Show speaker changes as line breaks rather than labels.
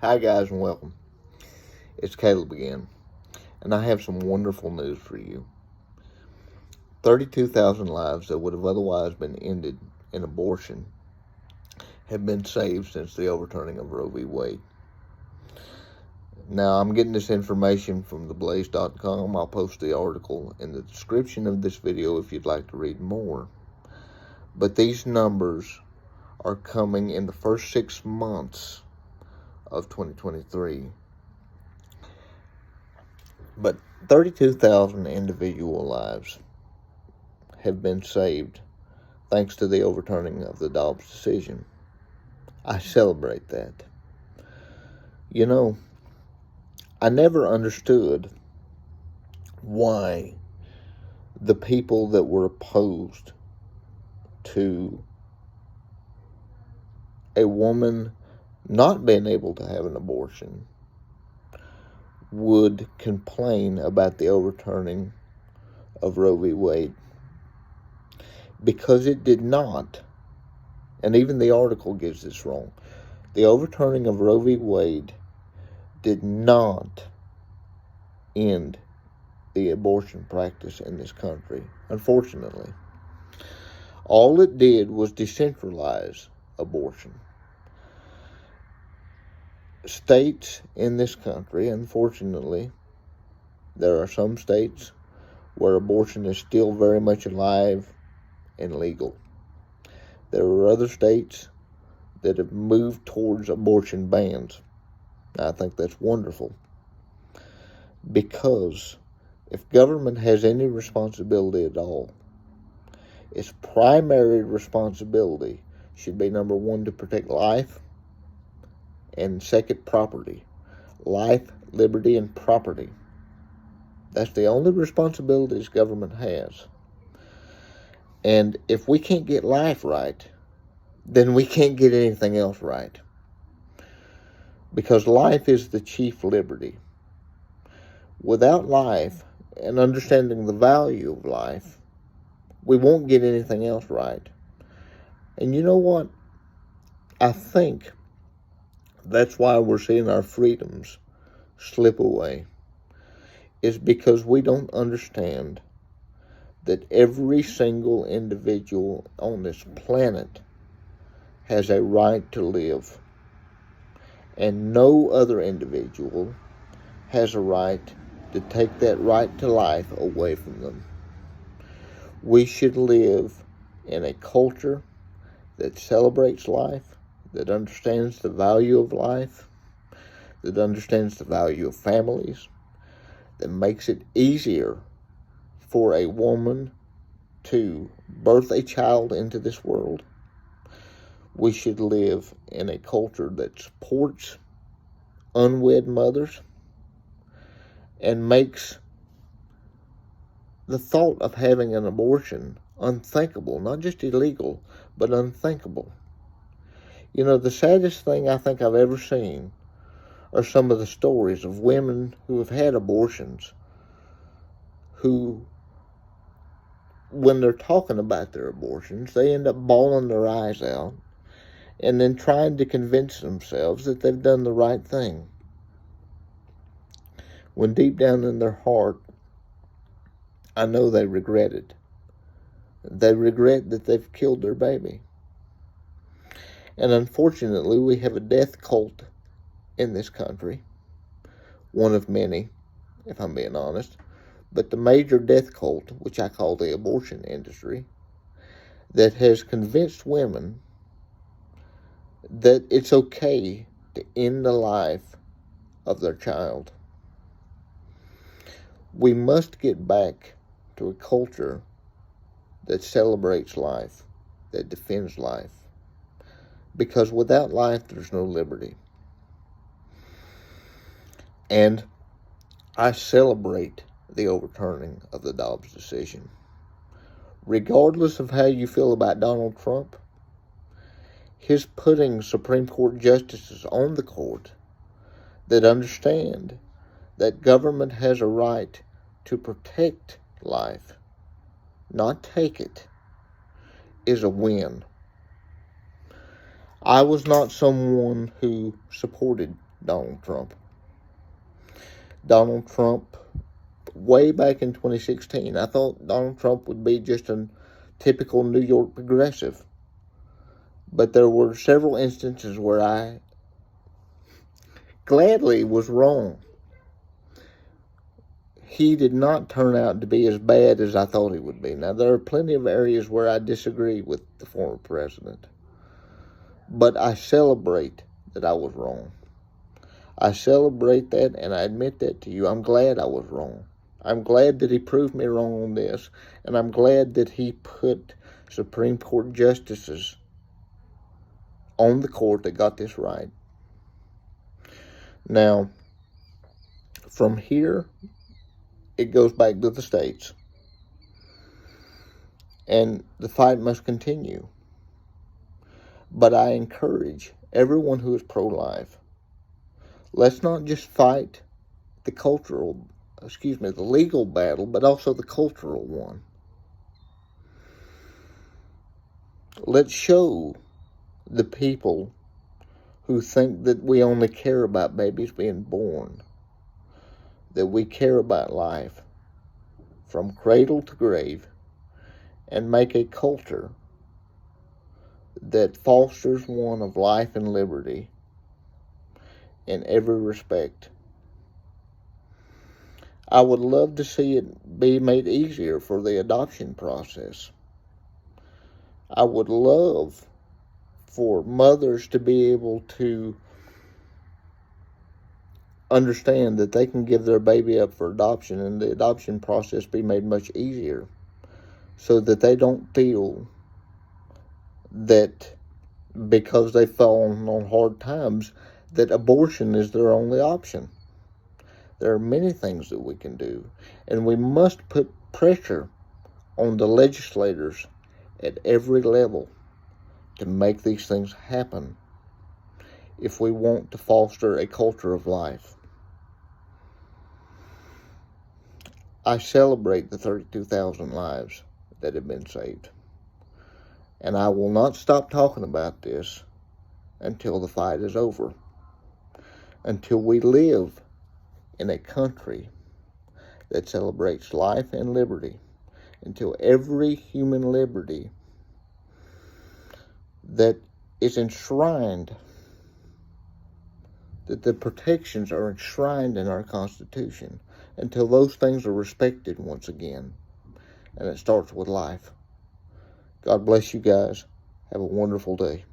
Hi guys and welcome. It's Caleb again, and I have some wonderful news for you. 32,000 lives that would have otherwise been ended in abortion have been saved since the overturning of Roe v. Wade. Now, I'm getting this information from theblaze.com. I'll post the article in the description of this video if you'd like to read more. But these numbers are coming in the first 6 months of 2023. But 32,000 individual lives have been saved thanks to the overturning of the Dobbs decision. I celebrate that. You know, I never understood why the people that were opposed to a woman not being able to have an abortion would complain about the overturning of Roe v. Wade. Because it did not, and even the article gives this wrong, the overturning of Roe v. Wade did not end the abortion practice in this country, unfortunately. All it did was decentralize abortion. States in this country, unfortunately, there are some states where abortion is still very much alive and legal. There are other states that have moved towards abortion bans. I think that's wonderful, because if government has any responsibility at all, its primary responsibility should be, number one, to protect life, and second, property. Life, liberty, and property. That's the only responsibilities government has. And if we can't get life right, then we can't get anything else right. Because life is the chief liberty. Without life and understanding the value of life, we won't get anything else right. And you know what? I think that's why we're seeing our freedoms slip away. Is because we don't understand that every single individual on this planet has a right to live, and no other individual has a right to take that right to life away from them. We should live in a culture that celebrates life, that understands the value of life, that understands the value of families, that makes it easier for a woman to birth a child into this world. We should live in a culture that supports unwed mothers and makes the thought of having an abortion unthinkable, not just illegal, but unthinkable. You know, the saddest thing I think I've ever seen are some of the stories of women who have had abortions, who, when they're talking about their abortions, they end up bawling their eyes out and then trying to convince themselves that they've done the right thing, when deep down in their heart, I know they regret it. They regret that they've killed their baby. And unfortunately, we have a death cult in this country. One of many, if I'm being honest. But the major death cult, which I call the abortion industry, that has convinced women that it's okay to end the life of their child. We must get back to a culture that celebrates life, that defends life. Because without life, there's no liberty. And I celebrate the overturning of the Dobbs decision. Regardless of how you feel about Donald Trump, his putting Supreme Court justices on the court that understand that government has a right to protect life, not take it, is a win. I was not someone who supported Donald Trump. Donald Trump, way back in 2016, I thought Donald Trump would be just a typical New York progressive. But there were several instances where I gladly was wrong. He did not turn out to be as bad as I thought he would be. Now, there are plenty of areas where I disagree with the former president. But I celebrate that I was wrong. I celebrate that, and I admit that to you. I'm glad I was wrong. I'm glad that he proved me wrong on this, and I'm glad that he put Supreme Court justices on the court that got this right. Now, from here, it goes back to the states. And the fight must continue. But I encourage everyone who is pro-life, let's not just fight the legal battle, but also the cultural one. Let's show the people who think that we only care about babies being born that we care about life from cradle to grave, and make a culture that fosters one of life and liberty in every respect. I would love to see it be made easier for the adoption process. I would love for mothers to be able to understand that they can give their baby up for adoption, and the adoption process be made much easier, so that they don't feel that because they've fallen on hard times that abortion is their only option. There are many things that we can do, and we must put pressure on the legislators at every level to make these things happen if we want to foster a culture of life. I celebrate the 32,000 lives that have been saved. And I will not stop talking about this until the fight is over. Until we live in a country that celebrates life and liberty. Until every human liberty that is enshrined, that the protections are enshrined in our Constitution, until those things are respected once again. And it starts with life. God bless you guys. Have a wonderful day.